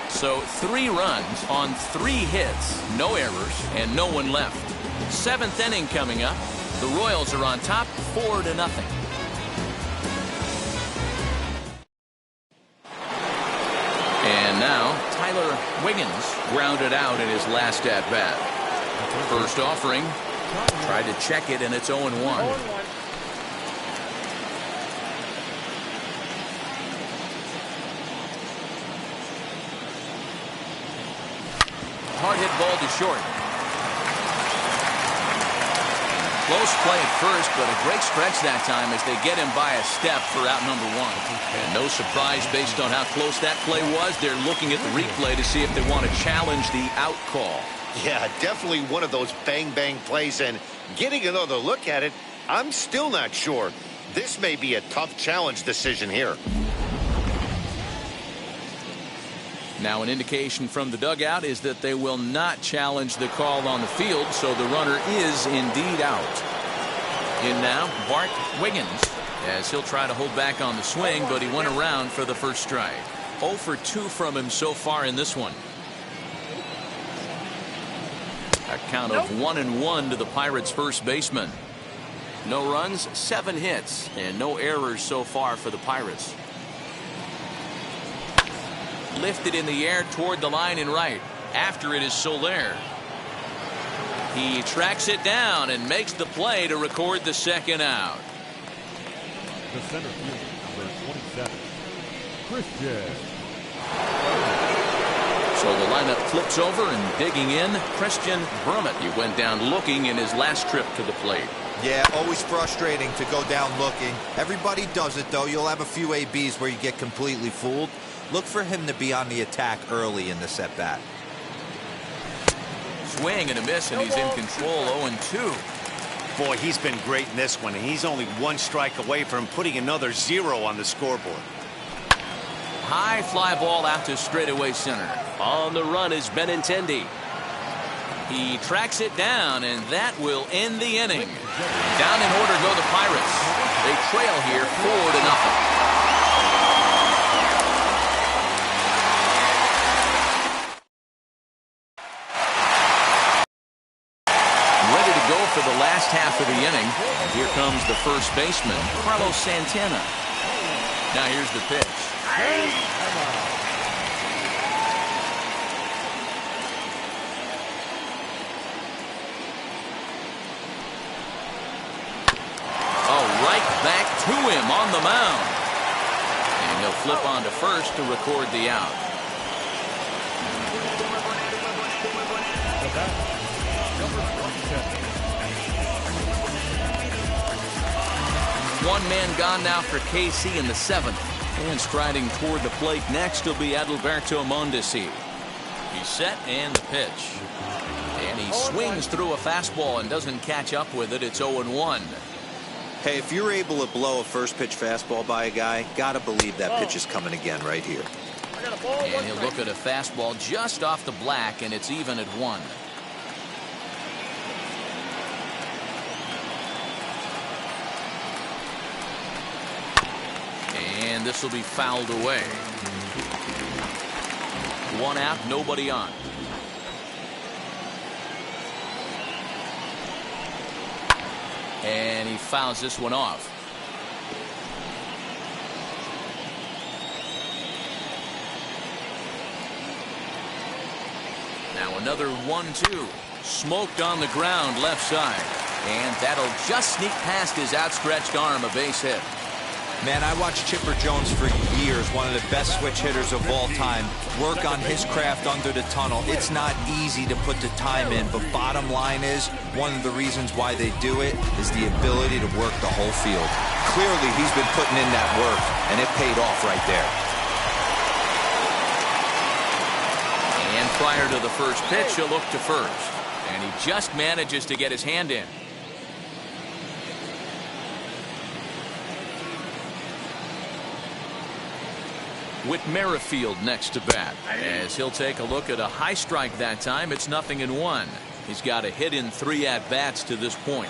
Speaker 1: So 3 runs on 3 hits, no errors, and no one left. 7th inning coming up. The Royals are on top 4-0. And now Tyler Wiggins grounded out in his last at bat. First offering, tried to check it, and it's 0-1. Hard hit ball to short. Close play at first, but a great stretch that time as they get him by a step for out number 1. And no surprise based on how close that play was. They're looking at the replay to see if they want to challenge the out call.
Speaker 2: Yeah, definitely one of those bang-bang plays, and getting another look at it, I'm still not sure. This may be a tough challenge decision here.
Speaker 1: Now an indication from the dugout is that they will not challenge the call on the field, so the runner is indeed out. In now, Bart Wiggins, as he'll try to hold back on the swing, but he went around for the first strike. 0 for 2 from him so far in this one. A count of 1-1 to the Pirates' first baseman. No runs, 7 hits, and no errors so far for the Pirates. Lifted in the air toward the line in right. After it is Soler. He tracks it down and makes the play to record the 2nd out.
Speaker 4: The center fielder, number 27, Christian.
Speaker 1: So the lineup flips over and digging in. Christian Brummett. He went down looking in his last trip to the plate.
Speaker 3: Yeah, always frustrating to go down looking. Everybody does it, though. You'll have a few ABs where you get completely fooled. Look for him to be on the attack early in this at-bat.
Speaker 1: Swing and a miss, and he's in control. 0-2.
Speaker 2: Boy, he's been great in this one, and he's only 1 strike away from putting another 0 on the scoreboard.
Speaker 1: High fly ball out to straightaway center. On the run is Benintendi. He tracks it down, and that will end the inning. Down in order go the Pirates. They trail here 4-0. For the last half of the inning. And here comes the first baseman, Carlos Santana. Now here's the pitch. Oh, right back to him on the mound. And he'll flip on to first to record the out. one man gone now for KC in the 7th. And striding toward the plate next will be Adalberto Mondesi. He's set and the pitch. And he swings through a fastball and doesn't catch up with it. It's 0-1.
Speaker 3: Hey, if you're able to blow a first pitch fastball by a guy, gotta believe that pitch is coming again right here.
Speaker 1: And he'll look at a fastball just off the black, and it's even at 1. And this will be fouled away. 1 out, nobody on. And he fouls this one off. Now another 1-2. Smoked on the ground left side. And that'll just sneak past his outstretched arm, a base hit.
Speaker 3: Man, I watched Chipper Jones for years, one of the best switch hitters of all time, work on his craft under the tunnel. It's not easy to put the time in, but bottom line is, one of the reasons why they do it is the ability to work the whole field. Clearly, he's been putting in that work, and it paid off right there.
Speaker 1: And prior to the first pitch, he'll look to first. And he just manages to get his hand in. With Merrifield next to bat, as he'll take a look at a high strike that time. It's 0-1. He's got a hit in 3 at-bats to this point.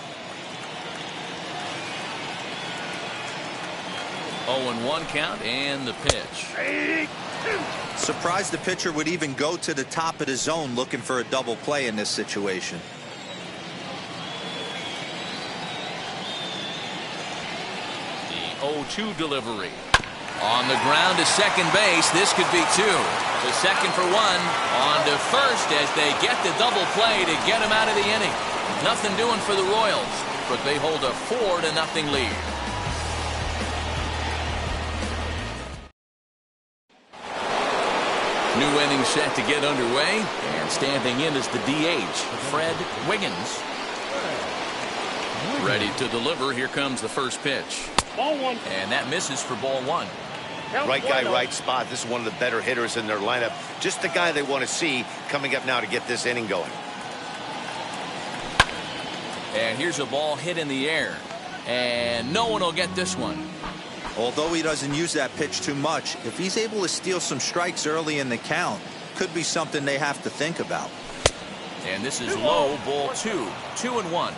Speaker 1: 0-1 count and the pitch.
Speaker 3: Surprised the pitcher would even go to the top of the zone looking for a double play in this situation.
Speaker 1: The 0-2 delivery. On the ground to second base. This could be 2. To second for 1. On to first as they get the double play to get him out of the inning. Nothing doing for the Royals, but they hold a 4-0 lead. New inning set to get underway. And standing in is the DH, Fred Wiggins. Ready to deliver. Here comes the first pitch.
Speaker 5: Ball 1.
Speaker 1: And that misses for ball 1.
Speaker 2: Right guy, right spot. This is one of the better hitters in their lineup. Just the guy they want to see coming up now to get this inning going.
Speaker 1: And here's a ball hit in the air. And no one will get this one.
Speaker 3: Although he doesn't use that pitch too much, if he's able to steal some strikes early in the count, could be something they have to think about.
Speaker 1: And this is low, ball 2. 2-1.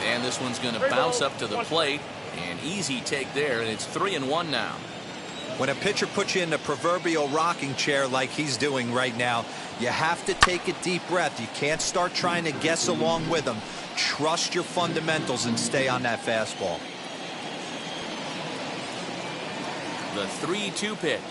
Speaker 1: And this one's going to bounce up to the plate. An easy take there, and it's 3-1 now.
Speaker 3: When a pitcher puts you in the proverbial rocking chair like he's doing right now, you have to take a deep breath. You can't start trying to guess along with him. Trust your fundamentals and stay on that fastball.
Speaker 1: The 3-2 pitch.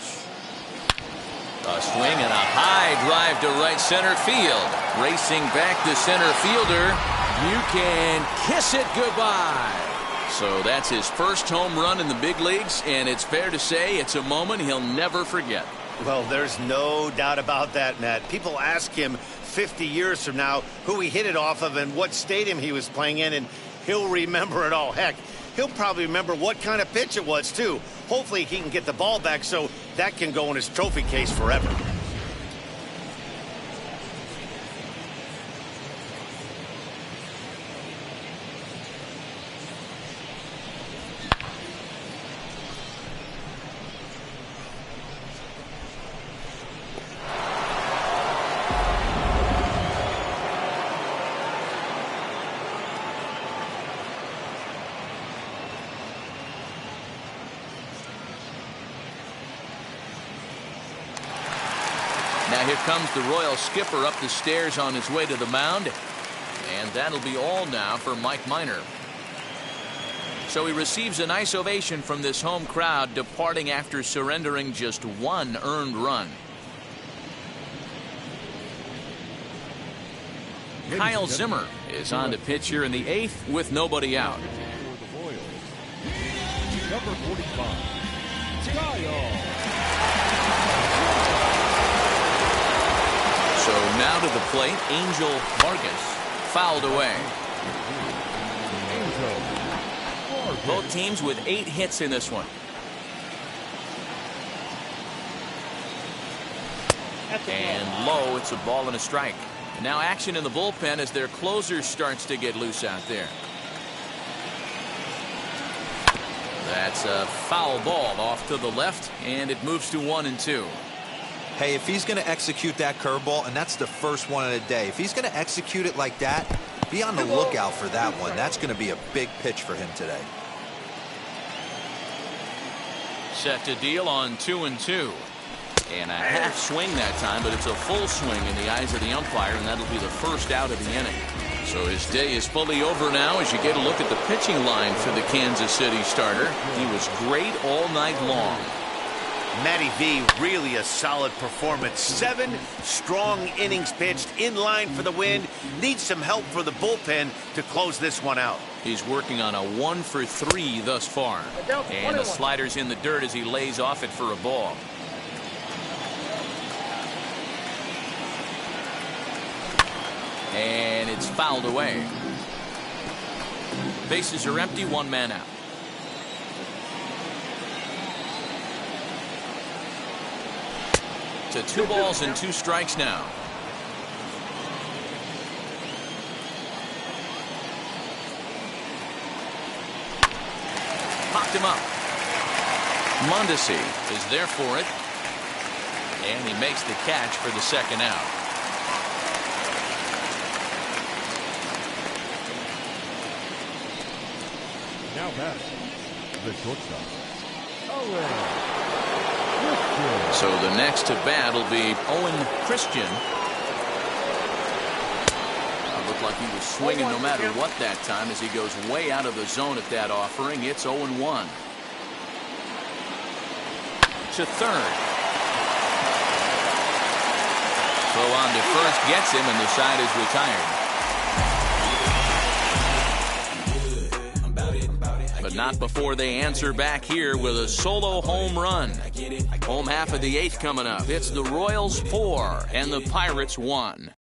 Speaker 1: A swing and a high drive to right center field. Racing back to center fielder. You can kiss it goodbye. So that's his first home run in the big leagues, and it's fair to say it's a moment he'll never forget.
Speaker 2: Well, there's no doubt about that, Matt. People ask him 50 years from now who he hit it off of and what stadium he was playing in, and he'll remember it all. Heck, he'll probably remember what kind of pitch it was, too. Hopefully he can get the ball back so that can go in his trophy case forever.
Speaker 1: Now here comes the Royal skipper up the stairs on his way to the mound. And that'll be all now for Mike Minor. So he receives a nice ovation from this home crowd, departing after surrendering just 1 earned run. Kyle Zimmer is on to pitch here in the 8th with nobody out.
Speaker 4: Number 45, Kyle.
Speaker 1: So now now to the plate, Angel Vargas. Fouled away. Both teams with 8 hits in this one. And low, it's a ball and a strike. Now action in the bullpen as their closer starts to get loose out there. That's a foul ball off to the left, and it moves to 1-2.
Speaker 3: Hey, if he's going to execute that curveball, and that's the first one of the day, if he's going to execute it like that, be on the lookout for that one. That's going to be a big pitch for him today.
Speaker 1: Set to deal on 2-2. And a half swing that time, but it's a full swing in the eyes of the umpire, and that'll be the first out of the inning. So his day is fully over now as you get a look at the pitching line for the Kansas City starter. He was great all night long.
Speaker 2: Matty V, really a solid performance. 7 strong innings pitched, in line for the win. Needs some help for the bullpen to close this one out.
Speaker 1: He's working on a 1-for-3 thus far. And the slider's in the dirt as he lays off it for a ball. And it's fouled away. Bases are empty, 1 man out. To 2 balls and 2 strikes now. Popped him up. Mondesi is there for it. And he makes the catch for the second out.
Speaker 4: Now back, the shortstop.
Speaker 1: So the next to bat will be Owen Christian. It looked like he was swinging no matter what that time as he goes way out of the zone at that offering. It's 0-1. To third. Throw on to first gets him, and the side is retired. But not before they answer back here with a solo home run. Home half of the 8th coming up. It's the Royals 4 and the Pirates 1.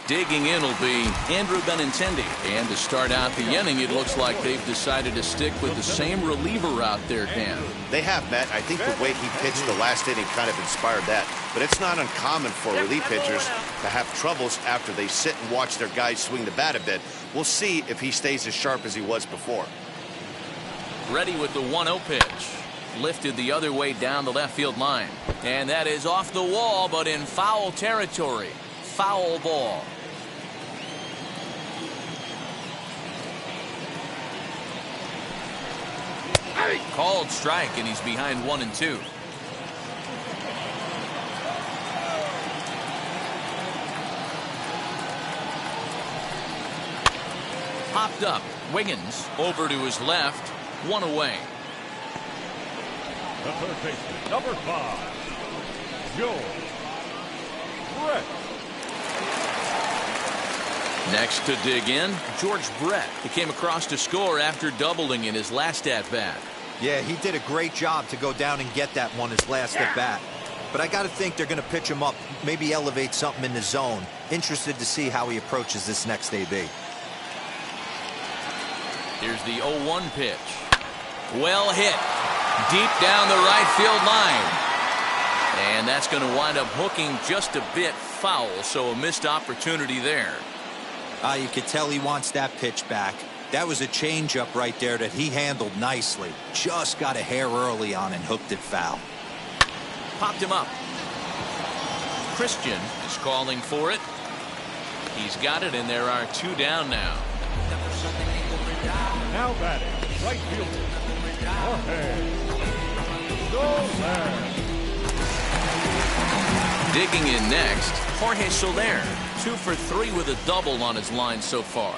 Speaker 1: Digging in will be Andrew Benintendi. And to start out the inning, it looks like they've decided to stick with the same reliever out there, Dan.
Speaker 2: They have, Matt. I think the way he pitched the last inning kind of inspired that. But it's not uncommon for relief pitchers to have troubles after they sit and watch their guys swing the bat a bit. We'll see if he stays as sharp as he was before.
Speaker 1: Ready with the 1-0 pitch. Lifted the other way down the left field line. And that is off the wall, but in foul territory. Foul ball. Called strike, and he's behind 1-2. Popped up. Wiggins over to his left. 1 away.
Speaker 4: The third baseman, number 5, George Brett.
Speaker 1: Next to dig in, George Brett. He came across to score after doubling in his last at-bat.
Speaker 3: Yeah, he did a great job to go down and get that one his last at-bat. But I got to think they're going to pitch him up, maybe elevate something in the zone. Interested to see how he approaches this next AB.
Speaker 1: Here's the 0-1 pitch. Well hit. Deep down the right field line. And that's going to wind up hooking just a bit foul, so a missed opportunity there.
Speaker 3: You could tell he wants that pitch back. That was a changeup right there that he handled nicely. Just got a hair early on and hooked it foul.
Speaker 1: Popped him up. Christian is calling for it. He's got it, and there are 2 down now.
Speaker 4: Now batting, right fielder, Jorge Soler.
Speaker 1: Digging in next, Jorge Soler. 2 for 3 with a double on his line so far.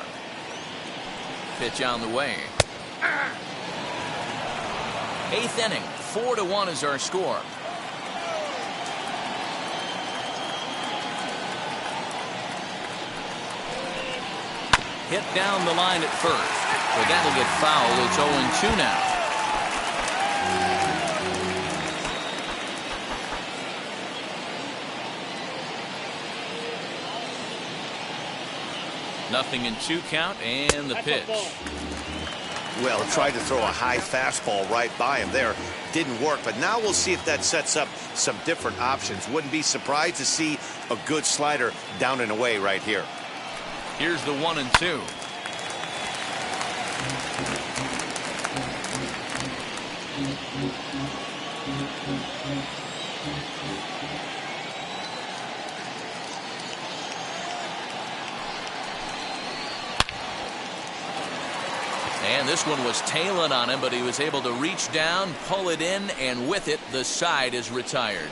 Speaker 1: Pitch on the way. 8th inning, 4-1 is our score. Hit down the line at first, but that'll get foul. It's 0-2 now. 0-2 count and the pitch.
Speaker 2: Well, tried to throw a high fastball right by him there. Didn't work, but now we'll see if that sets up some different options. Wouldn't be surprised to see a good slider down and away right here.
Speaker 1: Here's the 1-2. And this one was tailing on him, but he was able to reach down, pull it in, and with it, the side is retired.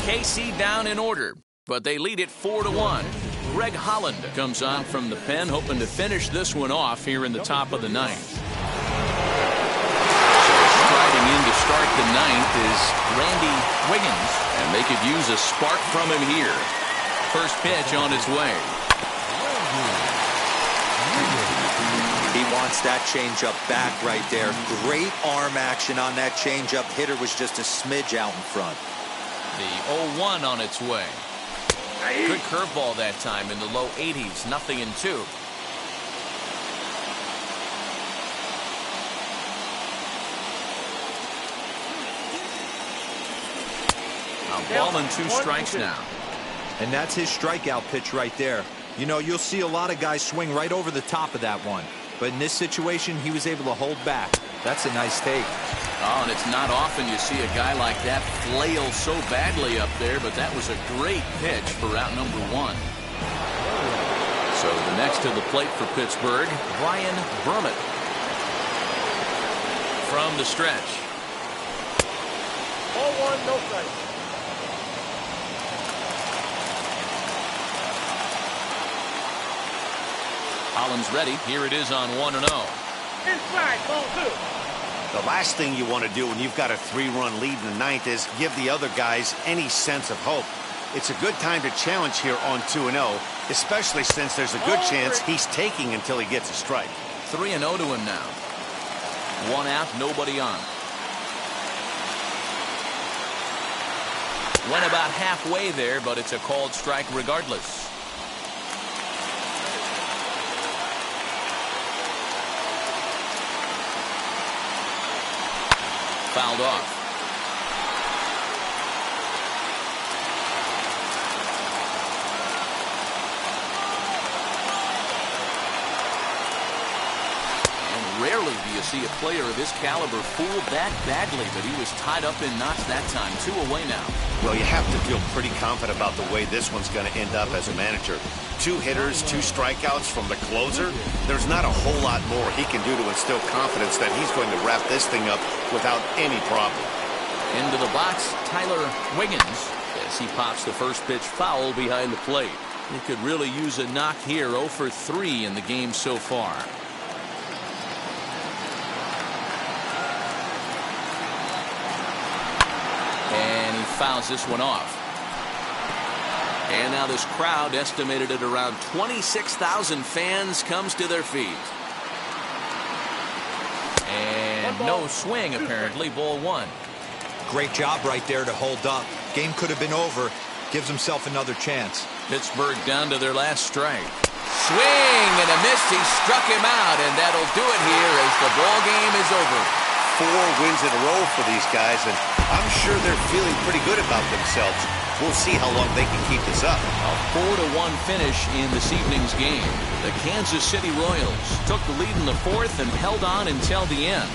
Speaker 1: KC down in order, but they lead it 4-1. Greg Holland comes on from the pen, hoping to finish this one off here in the top of the ninth. Striding in to start the ninth is Randy Wiggins, and they could use a spark from him here. First pitch on its way.
Speaker 3: He wants that changeup back right there. Great arm action on that changeup. Hitter was just a smidge out in front.
Speaker 1: The 0-1 on its way. Good curveball that time in the low 80s. 0-2. A ball and 2 strikes now.
Speaker 3: And that's his strikeout pitch right there. You know, you'll see a lot of guys swing right over the top of that one. But in this situation, he was able to hold back. That's a nice take.
Speaker 1: Oh, and it's not often you see a guy like that flail so badly up there, but that was a great pitch for out number 1. So the next to the plate for Pittsburgh, Brian Burmett. From the stretch.
Speaker 5: 0-1, no strikes.
Speaker 1: Holland's ready. Here it is on 1-0.
Speaker 5: Inside, ball 2.
Speaker 2: The last thing you want to do when you've got a 3-run lead in the ninth is give the other guys any sense of hope. It's a good time to challenge here on 2-0, especially since there's a good chance he's taking until he gets a strike.
Speaker 1: 3-0 to him now. 1 out, nobody on. Went about halfway there, but it's a called strike regardless. Fouled off. And rarely do you see a player of this caliber fooled that badly, but he was tied up in knots that time. 2 away now.
Speaker 2: Well, you have to feel pretty confident about the way this one's going to end up as a manager. 2 hitters, 2 strikeouts from the closer. There's not a whole lot more he can do to instill confidence that he's going to wrap this thing up without any problem.
Speaker 1: Into the box, Tyler Wiggins, as he pops the first pitch foul behind the plate. He could really use a knock here. 0 for 3 in the game so far. And he fouls this one off. And now this crowd, estimated at around 26,000 fans, comes to their feet. And no swing, apparently. Ball 1.
Speaker 3: Great job right there to hold up. Game could have been over. Gives himself another chance.
Speaker 1: Pittsburgh down to their last strike. Swing and a miss. He struck him out, and that'll do it here as the ball game is over.
Speaker 2: 4 wins in a row for these guys, and I'm sure they're feeling pretty good about themselves. We'll see how long they can keep this up.
Speaker 1: A 4-1 finish in this evening's game. The Kansas City Royals took the lead in the 4th and held on until the end.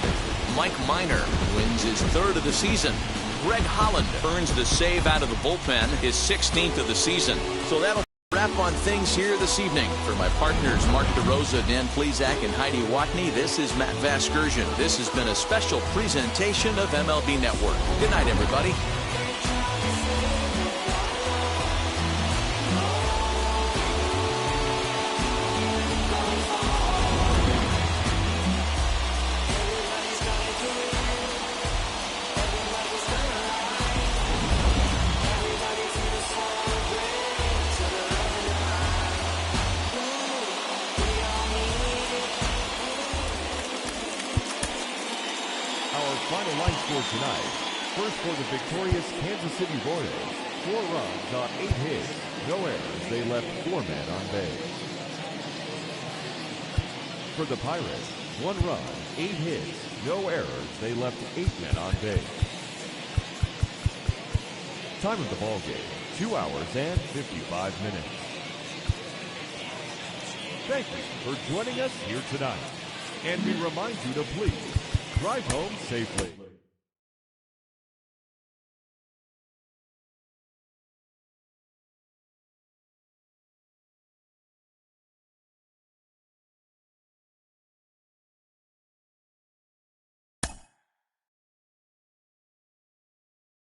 Speaker 1: Mike Minor wins his 3rd of the season. Greg Holland earns the save out of the bullpen, his 16th of the season. So that'll wrap on things here this evening. For my partners Mark DeRosa, Dan Plesac, and Heidi Watney, this is Matt Vasgersian. This has been a special presentation of MLB Network. Good night, everybody.
Speaker 4: Final line score tonight. First for the victorious Kansas City Royals. 4 runs on 8 hits. No errors. They left 4 men on base. For the Pirates, 1 run, 8 hits, no errors. They left 8 men on base. Time of the ball game, 2 hours and 55 minutes. Thank you for joining us here tonight. And we remind you to please drive home safely.